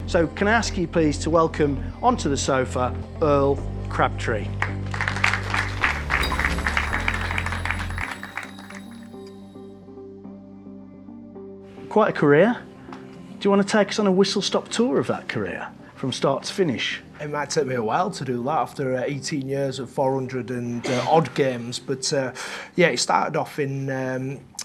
So can I ask you please to welcome onto the sofa Eorl Crabtree. Quite a career. Do you want to take us on a whistle-stop tour of that career from start to finish? It might take me a while to do that after 18 years of 400 and odd games, but yeah, it started off in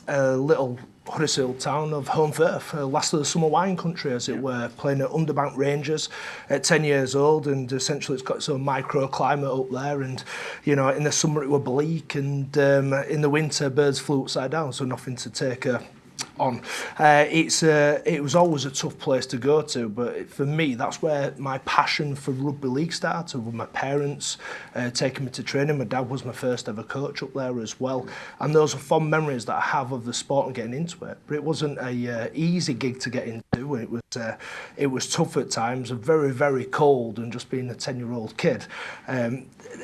a little Huddersfield town of Home Firth, last of the summer wine country as it were, playing at Underbank Rangers at 10 years old, and essentially it's got its own microclimate up there, and you know, in the summer it were bleak, and in the winter birds flew upside down, so nothing to take on. It was always a tough place to go to, but for me that's where my passion for rugby league started, with my parents taking me to training. My dad was my first ever coach up there as well, and those are fond memories that I have of the sport and getting into it. But it wasn't a easy gig to get into. It was tough at times, and very, very cold, and just being a 10-year-old kid,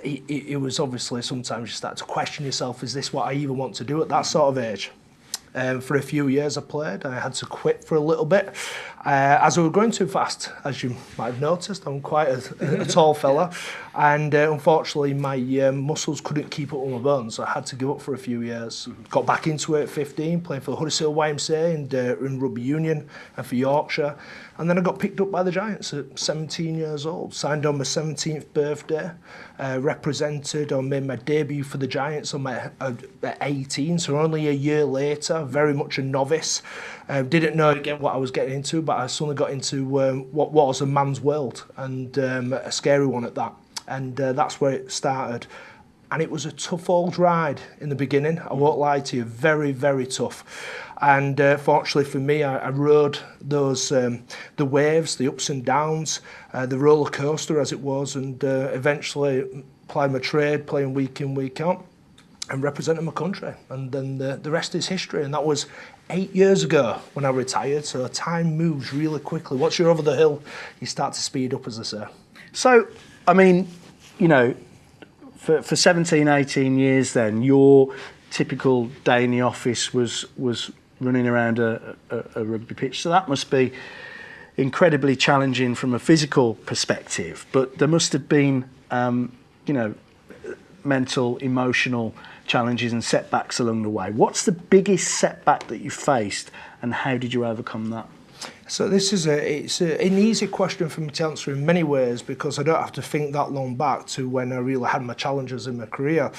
it was obviously sometimes you start to question yourself, is this what I even want to do at that sort of age? For a few years I played. I had to quit for a little bit as I was going too fast, as you might have noticed. I'm quite a tall fella, and unfortunately my muscles couldn't keep up with my bones, so I had to give up for a few years. Got back into it at 15, playing for the Huddersfield YMCA and in Rugby Union and for Yorkshire, and then I got picked up by the Giants at 17 years old, signed on my 17th birthday, represented or made my debut for the Giants on my at 18, so only a year later, very much a novice. Didn't know again what I was getting into, but I suddenly got into what was a man's world, and a scary one at that. And that's where it started. And it was a tough old ride in the beginning, I won't lie to you, very, very tough. And fortunately for me, I rode those, the waves, the ups and downs, the roller coaster as it was, and eventually applied my trade, playing week in, week out, and representing my country. And then the rest is history, and that was 8 years ago when I retired, so time moves really quickly. Once you're over the hill, you start to speed up, as I say. So, I mean, you know, for 17, 18 years then, your typical day in the office was running around a rugby pitch, so that must be incredibly challenging from a physical perspective, but there must have been, you know, mental, emotional challenges and setbacks along the way. What's the biggest setback that you faced, and how did you overcome that? So this is an easy question for me to answer in many ways, because I don't have to think that long back to when I really had my challenges in my career,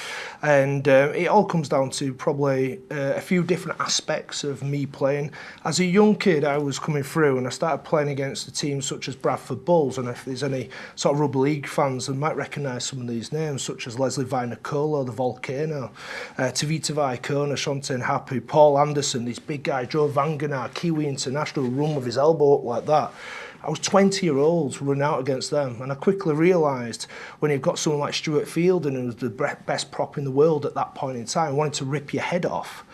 and it all comes down to probably a few different aspects of me playing. As a young kid, I was coming through and I started playing against the teams such as Bradford Bulls, and if there's any sort of rugby league fans, they might recognise some of these names, such as Leslie Vinacolo, the Volcano, Tavita Vaikona, Shontaine Happy, Paul Anderson, these big guys, Joe Vanganar, Kiwi International, run with his elbow up like that. I was 20-year-olds running out against them, and I quickly realised when you've got someone like Stuart Fielding, who was the best prop in the world at that point in time, wanting to rip your head off,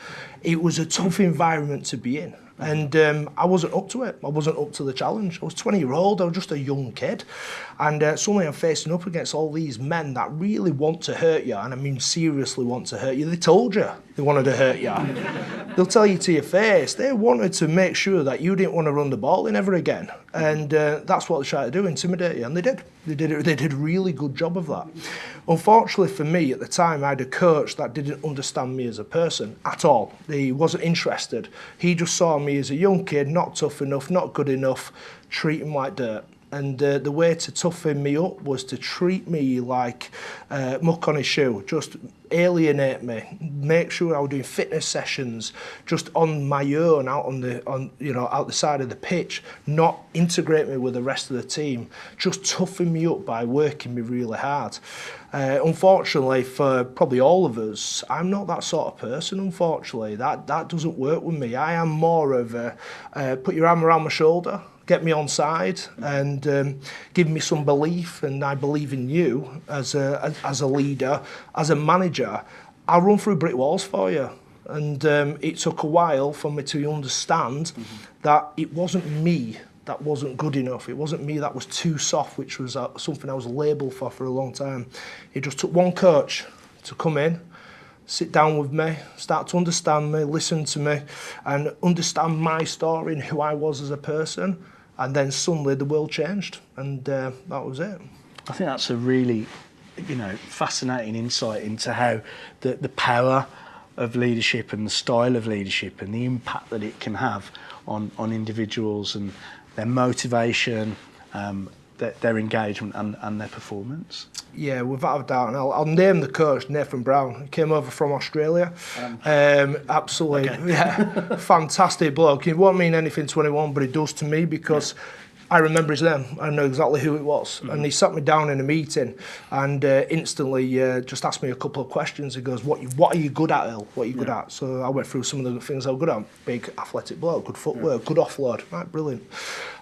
it was a tough environment to be in. And I wasn't up to it. I wasn't up to the challenge. I was 20-year-old. I was just a young kid. And suddenly I'm facing up against all these men that really want to hurt you, and I mean seriously want to hurt you. They told you they wanted to hurt you. They'll tell you to your face. They wanted to make sure that you didn't want to run the ball in ever again. And that's what they tried to do, intimidate you. And they did. They did a really good job of that. Unfortunately for me, at the time, I had a coach that didn't understand me as a person at all. He wasn't interested. He just saw me as a young kid, not tough enough, not good enough, treat him like dirt. And the way to toughen me up was to treat me like muck on his shoe, just alienate me, make sure I was doing fitness sessions just on my own, out the side of the pitch, not integrate me with the rest of the team, just toughen me up by working me really hard. Unfortunately for probably all of us, I'm not that sort of person, unfortunately. That doesn't work with me. I am more of a put your arm around my shoulder, get me on side, and give me some belief, and I believe in you as a leader, as a manager. I'll run through brick walls for you. And it took a while for me to understand that it wasn't me that wasn't good enough. It wasn't me that was too soft, which was something I was labelled for a long time. It just took one coach to come in, sit down with me, start to understand me, listen to me, and understand my story and who I was as a person. And then suddenly the world changed, and that was it. I think that's a really, fascinating insight into how the power of leadership and the style of leadership and the impact that it can have on individuals and their motivation, their engagement and their performance. Yeah, without a doubt. And I'll name the coach, Nathan Brown. He came over from Australia. Absolutely, okay. Yeah, fantastic bloke. He won't mean anything to anyone, but it does to me because I remember his name. I know exactly who it was. And he sat me down in a meeting and instantly just asked me a couple of questions. He goes, what are you good at, Earl? What are you good at? So I went through some of the things I was good at. Big athletic bloke, good footwork, good offload. Right, brilliant.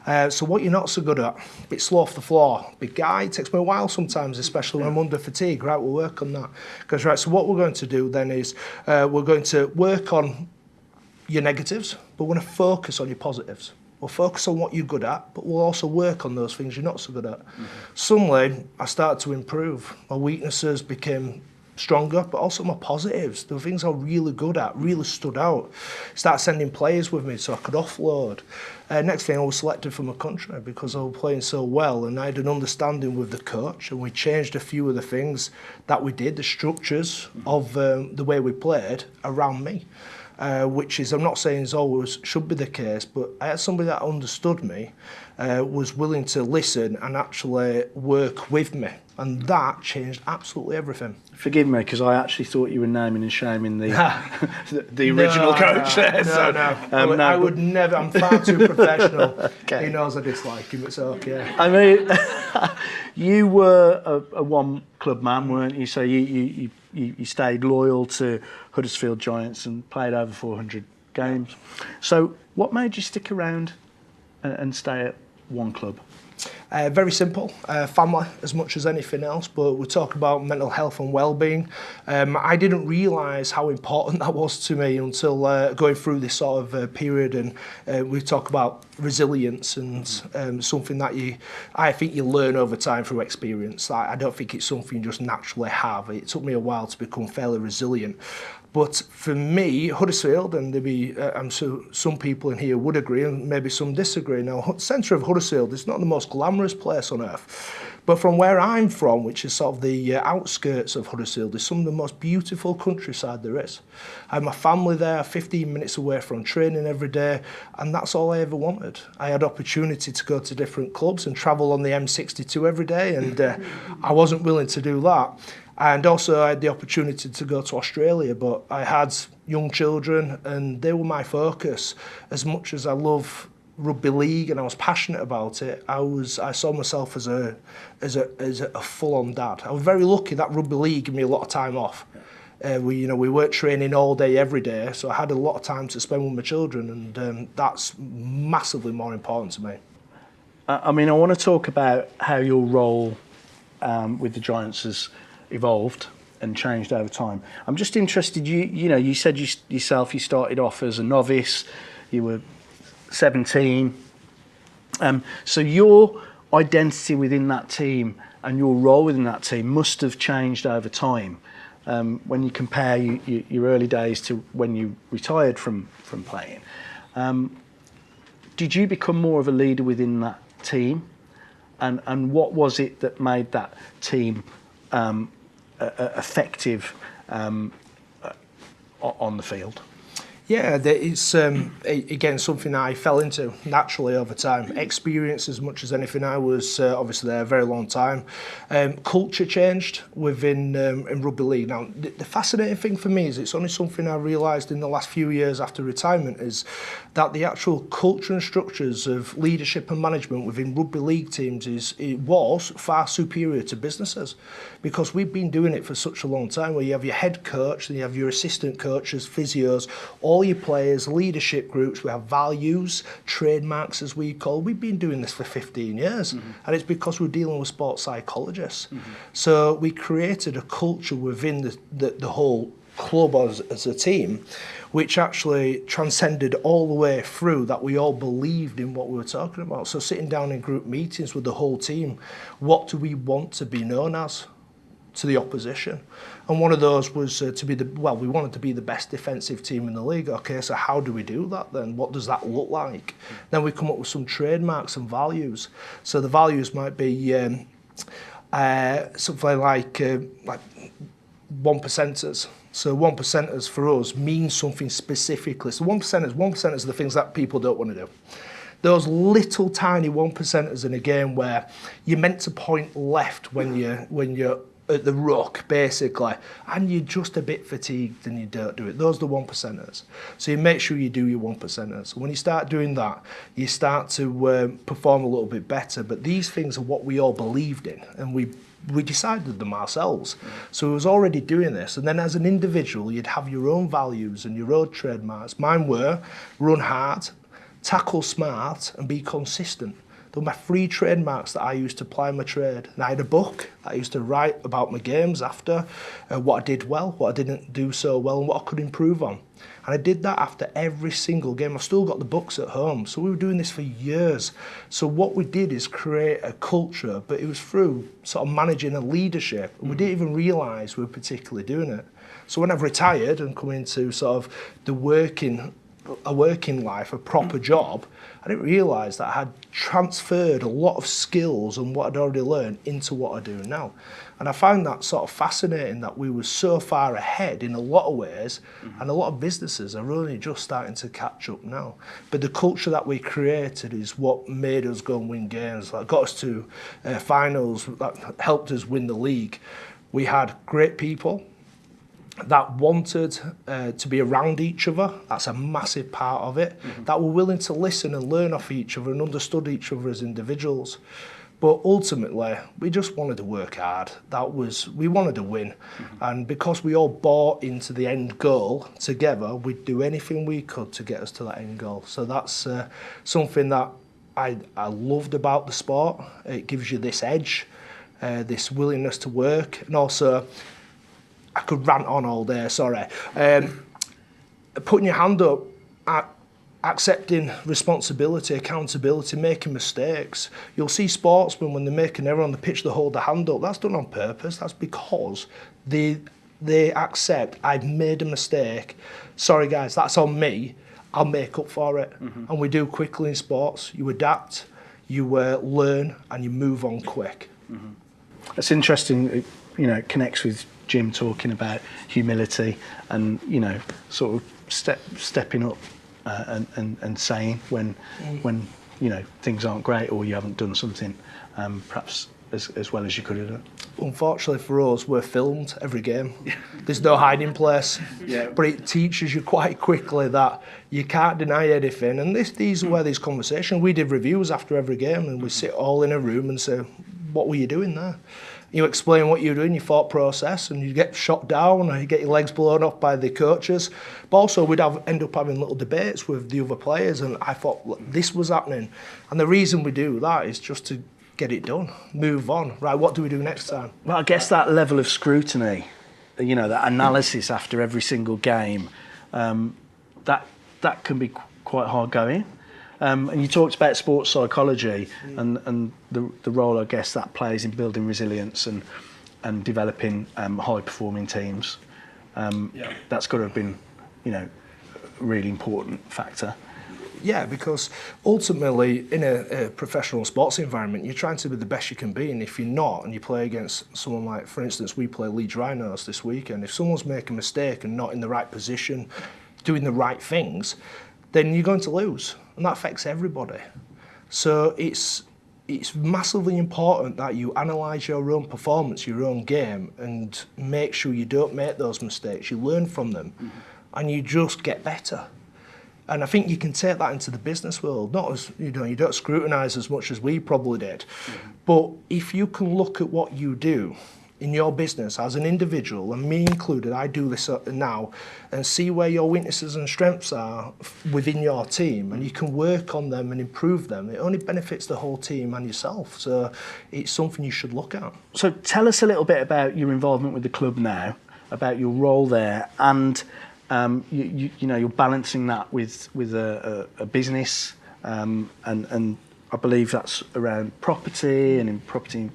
So what you're not so good at, bit slow off the floor. Big guy, it takes me a while sometimes, especially when I'm under fatigue. Right, we'll work on that. Because right, so what we're going to do then is we're going to work on your negatives, but we're going to focus on your positives. We'll focus on what you're good at, but we'll also work on those things you're not so good at. Suddenly, I started to improve. My weaknesses became stronger, but also my positives, the things I was really good at, really stood out. Started sending players with me so I could offload. Next thing, I was selected for my country because I was playing so well, and I had an understanding with the coach, and we changed a few of the things that we did, the structures of the way we played around me. Which is, I'm not saying it's always should be the case, but I had somebody that understood me, was willing to listen and actually work with me. And that changed absolutely everything. Forgive me, because I actually thought you were naming and shaming the the original coach there. No. I would never, I'm far too professional. Okay. He knows I dislike him, it's okay. I mean, you were a one-club man, weren't you? So you stayed loyal to Huddersfield Giants and played over 400 games. So what made you stick around and stay at one club? Very simple, family as much as anything else, but we talk about mental health and well-being. I didn't realise how important that was to me until going through this sort of period, and we talk about resilience and something that I think you learn over time through experience. I don't think it's something you just naturally have. It took me a while to become fairly resilient. But for me, Huddersfield, and maybe I'm sure some people in here would agree and maybe some disagree. Now, the centre of Huddersfield is not the most glamorous place on earth. But from where I'm from, which is sort of the outskirts of Huddersfield, is some of the most beautiful countryside there is. I have my family there, 15 minutes away from training every day, and that's all I ever wanted. I had opportunity to go to different clubs and travel on the M62 every day, and I wasn't willing to do that. And also I had the opportunity to go to Australia, but I had young children and they were my focus. As much as I love rugby league and I was passionate about it, I saw myself as a full-on dad. I was very lucky that rugby league gave me a lot of time off. We weren't training all day every day, so I had a lot of time to spend with my children, and that's massively more important to me. I mean, I want to talk about how your role with the Giants has evolved and changed over time. I'm just interested, you said you started off as a novice, you were 17. So your identity within that team and your role within that team must have changed over time. When you compare your early days to when you retired from playing. Did you become more of a leader within that team? And what was it that made that team effective on the field? Yeah, it's again something I fell into naturally over time. Experience as much as anything. I was obviously there a very long time. Culture changed within in rugby league. Now, the fascinating thing for me is it's only something I realised in the last few years after retirement is that the actual culture and structures of leadership and management within rugby league teams was far superior to businesses, because we've been doing it for such a long time. Where you have your head coach, then you have your assistant coaches, physios, all your players, leadership groups. We have values, trademarks as we call. We've been doing this for 15 years, and it's because we're dealing with sports psychologists. So we created a culture within the whole club as a team, which actually transcended all the way through, that we all believed in what we were talking about. So sitting down in group meetings with the whole team, what do we want to be known as? to the opposition. And one of those was we wanted to be the best defensive team in the league. Okay, so how do we do that then? What does that look like? Then we come up with some trademarks and values. So the values might be something like 1%ers. So 1%ers for us means something specifically. So 1%ers are the things that people don't want to do. Those little tiny 1%ers in a game where you're meant to point left when you're at the ruck, basically, and you're just a bit fatigued and you don't do it. Those are the 1%ers. So you make sure you do your 1%ers. When you start doing that, you start to perform a little bit better. But these things are what we all believed in, and we decided them ourselves. So we was already doing this. And then as an individual, you'd have your own values and your own trademarks. Mine were run hard, tackle smart, and be consistent. They were my 3 trademarks that I used to apply my trade. And I had a book that I used to write about my games after, what I did well, what I didn't do so well, and what I could improve on. And I did that after every single game. I've still got the books at home. So we were doing this for years. So what we did is create a culture, but it was through sort of managing a leadership. And we didn't even realise we were particularly doing it. So when I've retired and come into sort of a working life, a proper job, I didn't realise that I had transferred a lot of skills and what I'd already learned into what I do now. And I found that sort of fascinating that we were so far ahead in a lot of ways, and a lot of businesses are only just starting to catch up now. But the culture that we created is what made us go and win games, that got us to finals, that helped us win the league. We had great people that wanted to be around each other. That's a massive part of it. That were willing to listen and learn off each other and understood each other as individuals. But ultimately, we just wanted to work hard. We wanted to win. And because we all bought into the end goal together, we'd do anything we could to get us to that end goal. So that's something that I loved about the sport. It gives you this edge, this willingness to work, and also, I could rant on all day, sorry. Putting your hand up, accepting responsibility, accountability, making mistakes. You'll see sportsmen, when they make an error on the pitch, they hold their hand up. That's done on purpose. That's because they accept, I've made a mistake. Sorry guys, that's on me. I'll make up for it. And we do quickly in sports. You adapt, you learn, and you move on quick. It's interesting, it connects with Jim talking about humility and, sort of stepping up and saying when things aren't great or you haven't done something perhaps as well as you could have done. Unfortunately for us, we're filmed every game. There's no hiding place. But it teaches you quite quickly that you can't deny anything. And these are where these conversations, we did reviews after every game, and we sit all in a room and say, what were you doing there? You explain what you're doing, your thought process, and you get shot down or you get your legs blown off by the coaches. But also we'd end up having little debates with the other players, and I thought, look, this was happening. And the reason we do that is just to get it done, move on. Right, what do we do next time? Well, I guess that level of scrutiny, that analysis after every single game, that can be quite hard going. And you talked about sports psychology and the role, I guess, that plays in building resilience and developing high-performing teams. That's got to have been, a really important factor. Yeah, because ultimately in a professional sports environment, you're trying to be the best you can be, and if you're not, and you play against someone like, for instance, we play Leeds Rhinos this weekend, if someone's making a mistake and not in the right position, doing the right things, then you're going to lose, and that affects everybody. So it's massively important that you analyse your own performance, your own game, and make sure you don't make those mistakes. You learn from them, and you just get better. And I think you can take that into the business world. Not as you don't scrutinise as much as we probably did, but if you can look at what you do in your business as an individual, and me included, I do this now, and see where your weaknesses and strengths are within your team, and you can work on them and improve them. It only benefits the whole team and yourself. So it's something you should look at. So tell us a little bit about your involvement with the club now, about your role there, and you're balancing that with a business, and I believe that's around property and in property.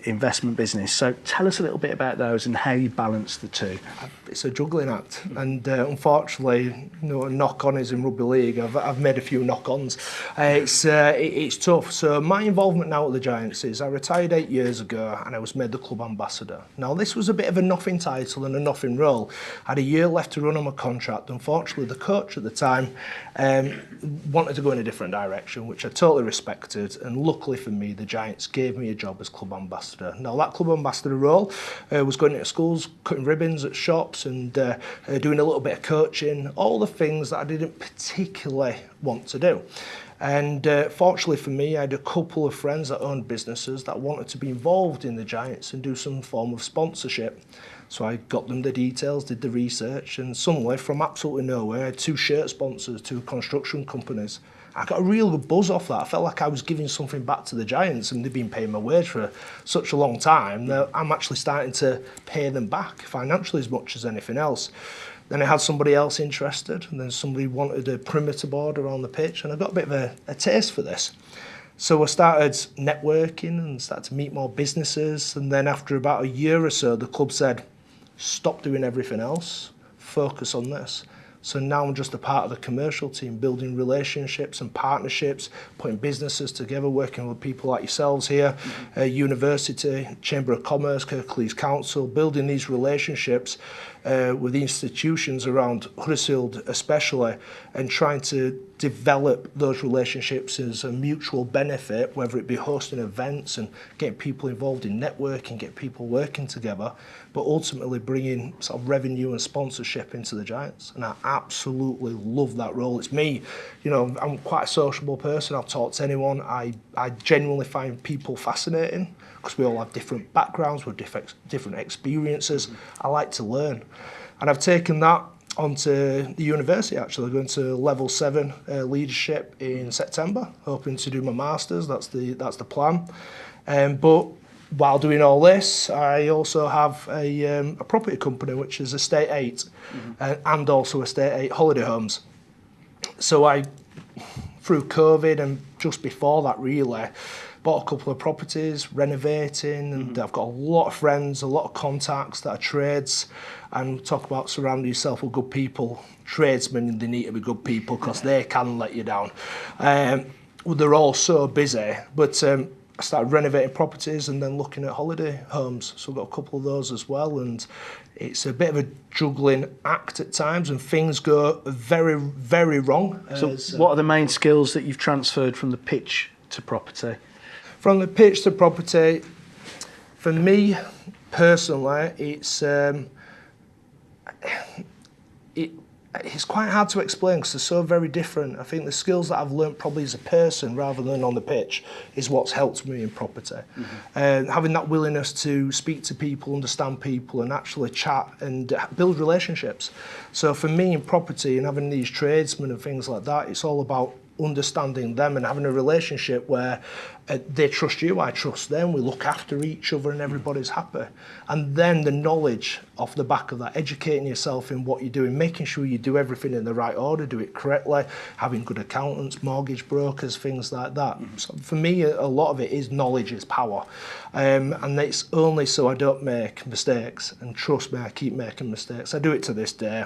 investment business. So tell us a little bit about those and how you balance the two. It's a juggling act, and unfortunately, a knock-on is in rugby league. I've made a few knock-ons. It's tough. So my involvement now at the Giants is I retired 8 years ago, and I was made the club ambassador. Now this was a bit of a nothing title and a nothing role. I had a year left to run on my contract. Unfortunately, the coach at the time wanted to go in a different direction, which I totally respected. And luckily for me, the Giants gave me a job as club ambassador. Now that club ambassador role was going into schools, cutting ribbons at shops, and doing a little bit of coaching, all the things that I didn't particularly want to do. And fortunately for me, I had a couple of friends that owned businesses that wanted to be involved in the Giants and do some form of sponsorship. So I got them the details, did the research, and suddenly, from absolutely nowhere, I had 2 shirt sponsors, 2 construction companies. I got a real good buzz off that. I felt like I was giving something back to the Giants, and they've been paying my wage for such a long time that I'm actually starting to pay them back financially as much as anything else. Then I had somebody else interested, and then somebody wanted a perimeter board around the pitch, and I got a bit of a taste for this. So I started networking and started to meet more businesses, and then after about a year or so, the club said, stop doing everything else, focus on this. So now I'm just a part of the commercial team, building relationships and partnerships, putting businesses together, working with people like yourselves here, university, Chamber of Commerce, Kirklees Council, building these relationships with the institutions around Huddersfield especially, and trying to develop those relationships as a mutual benefit, whether it be hosting events and getting people involved in networking, get people working together, but ultimately bringing sort of revenue and sponsorship into the Giants. And I absolutely love that role. It's me, I'm quite a sociable person. I'll talk to anyone. I genuinely find people fascinating because we all have different backgrounds, with different experiences. I like to learn. And I've taken that onto the university, actually, going to level 7 leadership in September, hoping to do my masters. That's the plan. But while doing all this, I also have a property company, which is Estate 8, and also Estate 8 holiday homes. So I, through COVID and just before that really, bought a couple of properties, renovating, and I've got a lot of friends, a lot of contacts that are trades, and talk about surrounding yourself with good people. Tradesmen, they need to be good people because they can let you down. They're all so busy, but I started renovating properties and then looking at holiday homes. So I've got a couple of those as well, and it's a bit of a juggling act at times, and things go very, very wrong. So what are the main skills that you've transferred from the pitch to property? From the pitch to property, for me personally, it's quite hard to explain because they're so very different. I think the skills that I've learnt probably as a person rather than on the pitch is what's helped me in property. And having that willingness to speak to people, understand people, and actually chat and build relationships. So for me in property and having these tradesmen and things like that, it's all about understanding them and having a relationship where they trust you, I trust them, we look after each other and everybody's happy. And then the knowledge off the back of that, educating yourself in what you're doing, making sure you do everything in the right order, do it correctly, having good accountants, mortgage brokers, things like that. So for me, a lot of it is knowledge is power. And it's only so I don't make mistakes, and trust me, I keep making mistakes. I do it to this day.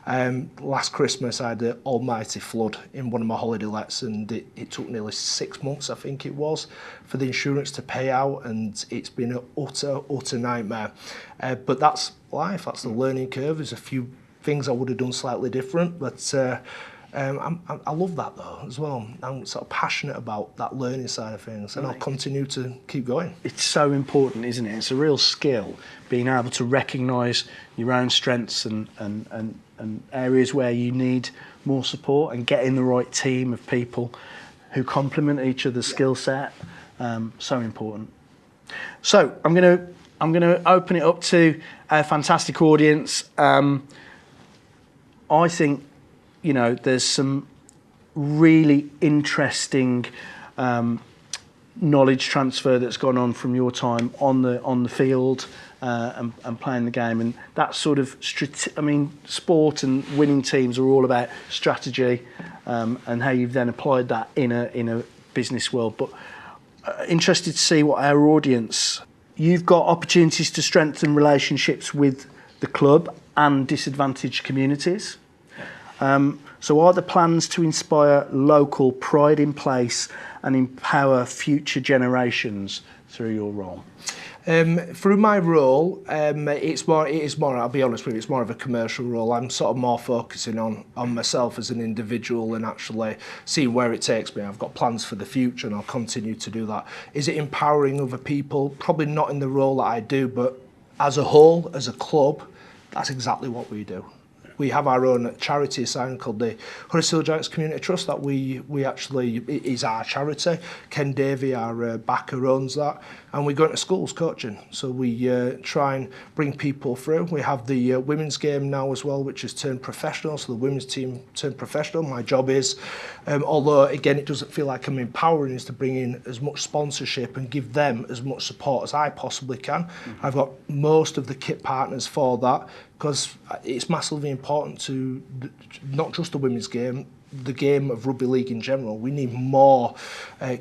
Last Christmas I had an almighty flood in one of my holiday lets, and it took nearly 6 months, I think it was, for the insurance to pay out, and it's been an utter nightmare. But that's life, that's the learning curve. There's a few things I would have done slightly different, but I love that though as well. I'm sort of passionate about that learning side of things, and I'll continue to keep going. It's so important, isn't it? It's a real skill, being able to recognise your own strengths and areas where you need more support, and getting the right team of people who complement each other's skill set. So important. So I'm going to open it up to a fantastic audience. I think, there's some really interesting knowledge transfer that's gone on from your time on the field and playing the game, and that sort of sport and winning teams are all about strategy, and how you've then applied that in a business world. But interested to see what our audience... You've got opportunities to strengthen relationships with the club and disadvantaged communities. So are there plans to inspire local pride in place and empower future generations through your role? Through my role, it is more, I'll be honest with you, it's more of a commercial role. I'm sort of more focusing on myself as an individual and actually seeing where it takes me. I've got plans for the future and I'll continue to do that. Is it empowering other people? Probably not in the role that I do, but as a whole, as a club, that's exactly what we do. We have our own charity assigned called the Huddersfield Giants Community Trust that we actually, it is our charity. Ken Davey, our backer, owns that. And we go into schools coaching. So we try and bring people through. We have the women's game now as well, which has turned professional. So the women's team turned professional. My job is, although again, it doesn't feel like I'm empowering, is to bring in as much sponsorship and give them as much support as I possibly can. Mm-hmm. I've got most of the kit partners for that, because it's massively important to not just the women's game, the game of rugby league in general. We need more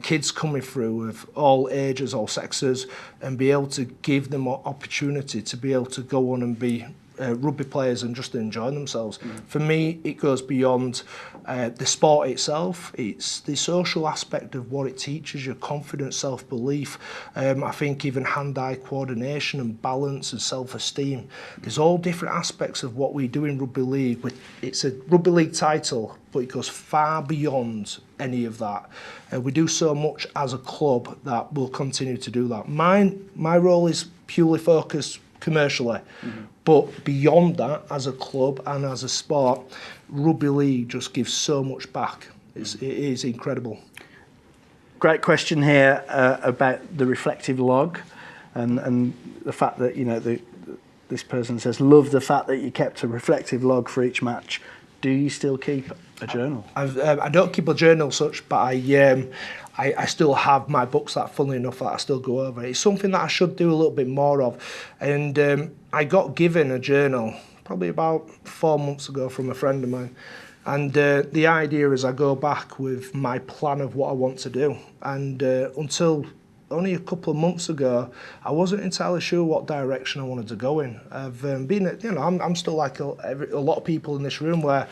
kids coming through of all ages, all sexes, and be able to give them an opportunity to be able to go on and be rugby players and just enjoy themselves. For me, it goes beyond the sport itself. It's the social aspect of what it teaches you, confidence, self-belief. I think even hand-eye coordination and balance and self-esteem. There's all different aspects of what we do in rugby league. It's a rugby league title, but it goes far beyond any of that. We do so much as a club that we'll continue to do that. My role is purely focused commercially. But beyond that, as a club and as a sport, rugby league just gives so much back. It is incredible. Great question here about the reflective log, and the fact that, you know, this person says, love the fact that you kept a reflective log for each match. Do you still keep a journal? I don't keep a journal such, but I still have my books that, funnily enough, that I still go over. It's something that I should do a little bit more of. And I got given a journal probably about 4 months ago from a friend of mine. And the idea is I go back with my plan of what I want to do. And until only a couple of months ago, I wasn't entirely sure what direction I wanted to go in. I've been, you know, I'm still like a lot of people in this room where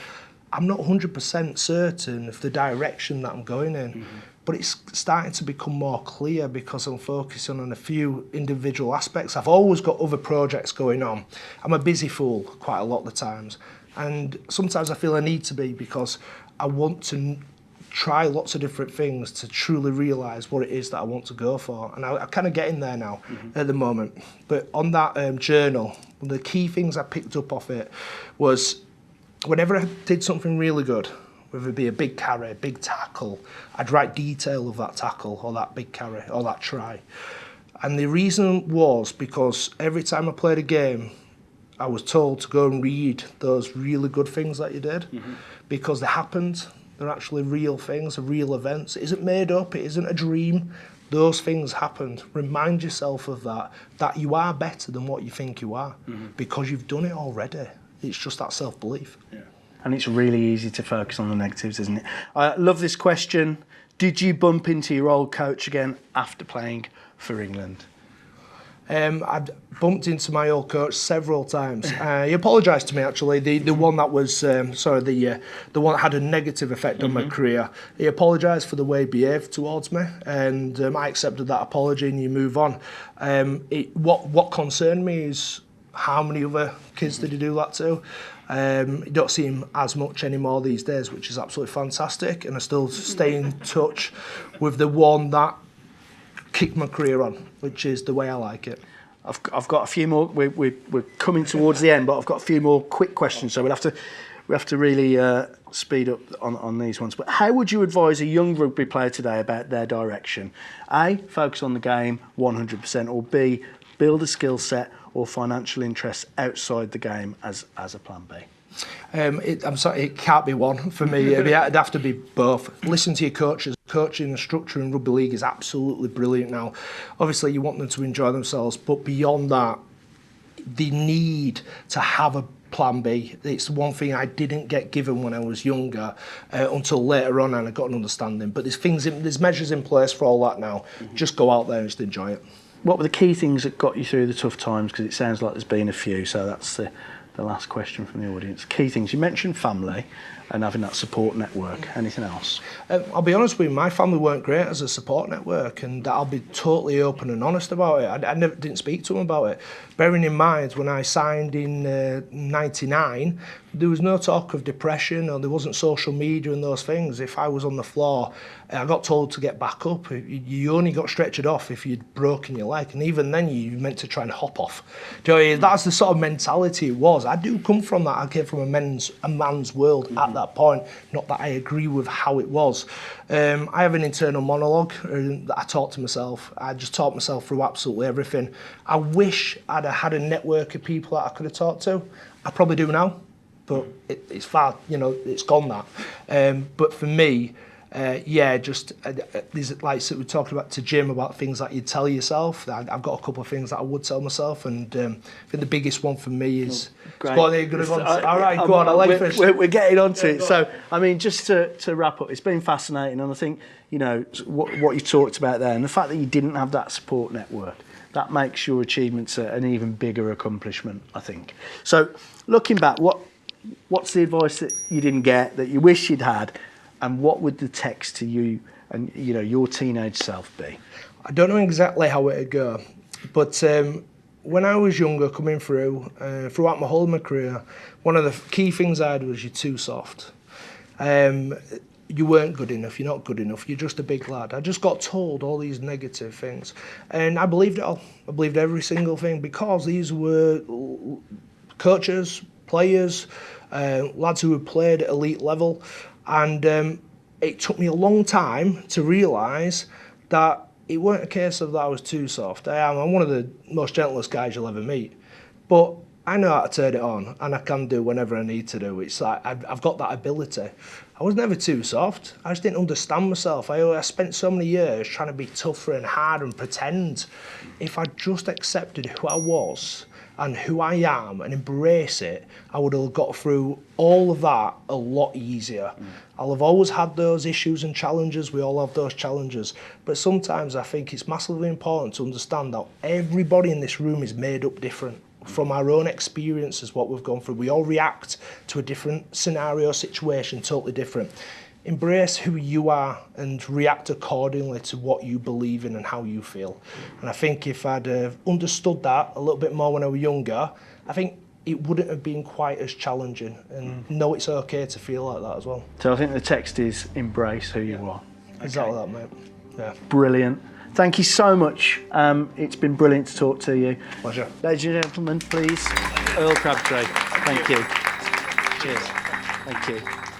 I'm not 100% certain of the direction that I'm going in. Mm-hmm. But it's starting to become more clear because I'm focusing on a few individual aspects. I've always got other projects going on. I'm a busy fool quite a lot of the times. And sometimes I feel I need to be, because I want to try lots of different things to truly realise what it is that I want to go for. And I'm kind of getting there now at the moment. But on that journal, one of the key things I picked up off it was whenever I did something really good, whether it be a big carry, a big tackle, I'd write detail of that tackle or that big carry or that try. And the reason was because every time I played a game, I was told to go and read those really good things that you did, because they happened. They're actually real things, real events. It isn't made up, it isn't a dream. Those things happened. Remind yourself of that you are better than what you think you are, because you've done it already. It's just that self-belief. Yeah. And it's really easy to focus on the negatives, isn't it? I love this question. Did you bump into your old coach again after playing for England? I'd bumped into my old coach several times. He apologised to me, actually. The one that was, the one that had a negative effect on my career. He apologised for the way he behaved towards me, and I accepted that apology, and you move on. What concerned me is how many other kids did he do that to? You don't see him as much anymore these days, which is absolutely fantastic, and I still stay in touch with the one that kicked my career on, which is the way I like it. I've got a few more. We're coming towards the end, but I've got a few more quick questions, so we have to really speed up on these ones. But how would you advise a young rugby player today about their direction? A, focus on the game 100%, or B, build a skill set or financial interests outside the game as a plan B? I'm sorry, it can't be one for me. It'd have to be both. Listen to your coaches. Coaching and structure in rugby league is absolutely brilliant now. Obviously, you want them to enjoy themselves, but beyond that, the need to have a plan B. It's one thing I didn't get given when I was younger until later on, and I got an understanding. But there's measures in place for all that now. Just go out there and just enjoy it. What were the key things that got you through the tough times? Because it sounds like there's been a few, so that's the last question from the audience. Key things. You mentioned family and having that support network. Anything else? I'll be honest with you, my family weren't great as a support network, and I'll be totally open and honest about it. I never didn't speak to them about it. Bearing in mind, when I signed in '99, there was no talk of depression, or there wasn't social media and those things. If I was on the floor, I got told to get back up. You only got stretchered off if you'd broken your leg, and even then you meant to try and hop off. Do you know what I mean? That's the sort of mentality it was. I do come from that. I came from a man's world at that point. Not that I agree with how it was. I have an internal monologue that I talk to myself. I just talk myself through absolutely everything. I wish I'd have had a network of people that I could have talked to. I probably do now, but it's far, it's gone that. But for me, these like so we talked about to Jim about things that you tell yourself. I've got a couple of things that I would tell myself, and I think the biggest one for me is. Great. All right, go on. I like fish. We're getting onto it. So, I mean, just to wrap up, it's been fascinating, and I think what you talked about there, and the fact that you didn't have that support network, that makes your achievements an even bigger accomplishment, I think. So, looking back, what's the advice that you didn't get that you wish you'd had? And what would the text to you and your teenage self be? I don't know exactly how it'd go, but when I was younger, coming through, throughout my whole of my career, one of the key things I had was you're too soft. You weren't good enough, you're not good enough, you're just a big lad. I just got told all these negative things, and I believed it all. I believed every single thing, because these were coaches, players, lads who had played at elite level. And it took me a long time to realise that it weren't a case of that I was too soft. I'm one of the most gentlest guys you'll ever meet. But I know how to turn it on, and I can do whenever I need to do. It's like I've got that ability. I was never too soft. I just didn't understand myself. I spent so many years trying to be tougher and harder and pretend. If I just accepted who I was and who I am and embrace it, I would have got through all of that a lot easier. I'll have always had those issues and challenges. We all have those challenges. But sometimes I think it's massively important to understand that everybody in this room is made up different. From our own experiences, what we've gone through, we all react to a different scenario, situation, totally different. Embrace who you are and react accordingly to what you believe in and how you feel. And I think if I'd understood that a little bit more when I was younger, I think it wouldn't have been quite as challenging, and know it's okay to feel like that as well. So I think the text is embrace who you are. Exactly that, mate. Yeah. Brilliant. Thank you so much. It's been brilliant to talk to you. Pleasure. Ladies and gentlemen, please, Eorl Crabtree. Thank you. Cheers. Thank you.